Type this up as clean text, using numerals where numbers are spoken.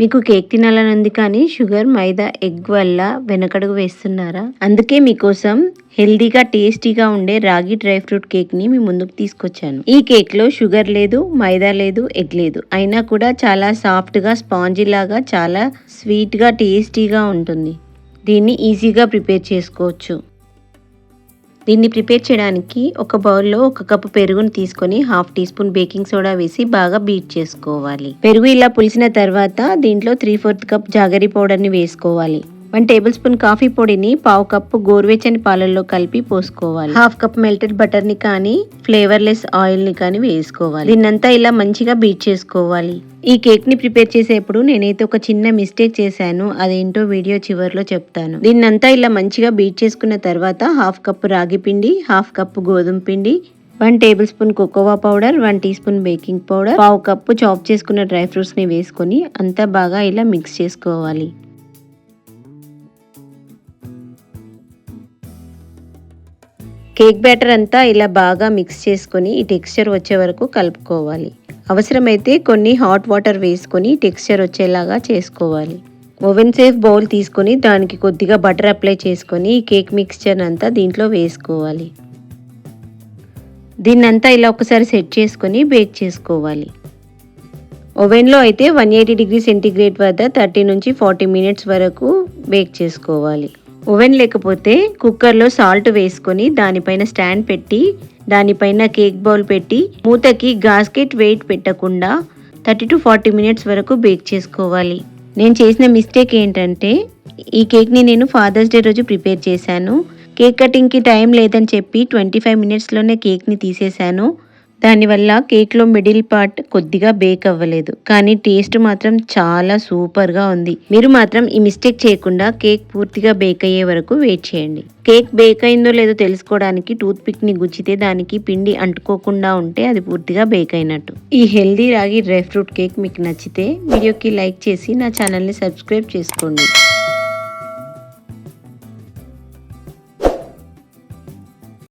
మీకు కేక్ తినాలని ఉంది కానీ షుగర్, మైదా, ఎగ్ వల్ల వెనకడుగు వేస్తున్నారా? అందుకే మీకోసం హెల్దీగా టేస్టీగా ఉండే రాగి డ్రై ఫ్రూట్ కేక్ ని మీ ముందుకు తీసుకొచ్చాను. ఈ కేక్ లో షుగర్ లేదు, మైదా లేదు, ఎగ్ లేదు, అయినా కూడా చాలా సాఫ్ట్ గా స్పాంజీ లాగా చాలా స్వీట్ గా టేస్టీగా ఉంటుంది. దీన్ని ఈజీగా ప్రిపేర్ చేసుకోవచ్చు. దీన్ని ప్రిపేర్ చేయడానికి ఒక బౌల్లో 1 కప్పు పెరుగును తీసుకొని 1/2 టీ స్పూన్ బేకింగ్ సోడా వేసి బాగా బీట్ చేసుకోవాలి. పెరుగు ఇలా పులిసిన తర్వాత దీంట్లో 3/4 కప్ జాగరీ పౌడర్ని వేసుకోవాలి. 1 టేబుల్ స్పూన్ కాఫీ పొడిని 1/2 కప్పు గోరువెచ్చని పాలల్లో కలిపి పోసుకోవాలి. 1/2 కప్ మెల్టెడ్ బటర్ని కానీ ఫ్లేవర్లెస్ ఆయిల్ని కానీ వేసుకోవాలి. దీన్నంతా ఇలా మంచిగా బీట్ చేసుకోవాలి. ఈ కేక్ ని ప్రిపేర్ చేసేప్పుడు నేనైతే ఒక చిన్న మిస్టేక్ చేశాను, అదేంటో వీడియో చివరిలో చెప్తాను. దీన్నంతా ఇలా మంచిగా బీట్ చేసుకున్న తర్వాత 1/2 కప్పు రాగి పిండి, 1/2 కప్పు గోధుమ పిండి, 1 table spoon cocoa powder, 1 tea spoon baking powder, 1/2 cup chop చేసుకున్న డ్రై ఫ్రూట్స్ ని వేసుకొని అంతా బాగా ఇలా మిక్స్ చేసుకోవాలి. కేక్ బ్యాటర్ అంతా ఇలా బాగా మిక్స్ చేసుకొని ఈ టెక్స్చర్ వచ్చే వరకు కలుపుకోవాలి. అవసరమైతే కొన్ని హాట్ వాటర్ వేసుకొని టెక్స్చర్ వచ్చేలాగా చేసుకోవాలి. ఓవెన్ సేఫ్ బౌల్ తీసుకొని దానికి కొద్దిగా బటర్ అప్లై చేసుకొని ఈ కేక్ మిక్స్చర్ అంతా దీంట్లో వేసుకోవాలి. దీన్నంతా ఇలా ఒకసారి సెట్ చేసుకొని బేక్ చేసుకోవాలి. ఓవెన్లో అయితే 180 డిగ్రీ సెంటీగ్రేడ్ వద్ద 30 నుంచి 40 మినిట్స్ వరకు బేక్ చేసుకోవాలి. ఓవెన్ లేకపోతే కుక్కర్లో సాల్ట్ వేసుకొని దానిపైన స్టాండ్ పెట్టి దానిపైన కేక్ బౌల్ పెట్టి మూతకి గాస్కెట్ వెయిట్ పెట్టకుండా 30 to 40 మినిట్స్ వరకు బేక్ చేసుకోవాలి. నేను చేసిన మిస్టేక్ ఏంటంటే ఈ కేక్ని నేను ఫాదర్స్ డే రోజు ప్రిపేర్ చేశాను. కేక్ కటింగ్కి టైం లేదని చెప్పి 25 మినిట్స్లోనే కేక్ని తీసేశాను. దానివల్ల కేక్లో మిడిల్ పార్ట్ కొద్దిగా బేక్ అవ్వలేదు, కానీ టేస్ట్ మాత్రం చాలా సూపర్గా ఉంది. మీరు మాత్రం ఈ మిస్టేక్ చేయకుండా కేక్ పూర్తిగా బేక్ అయ్యే వరకు వెయిట్ చేయండి. కేక్ బేక్ అయిందో లేదో తెలుసుకోవడానికి టూత్ పిక్ని గుచ్చితే దానికి పిండి అంటుకోకుండా ఉంటే అది పూర్తిగా బేక్ అయినట్టు. ఈ హెల్దీ రాగి డ్రై ఫ్రూట్ కేక్ మీకు నచ్చితే వీడియోకి లైక్ చేసి నా ఛానల్ని సబ్స్క్రైబ్ చేసుకోండి.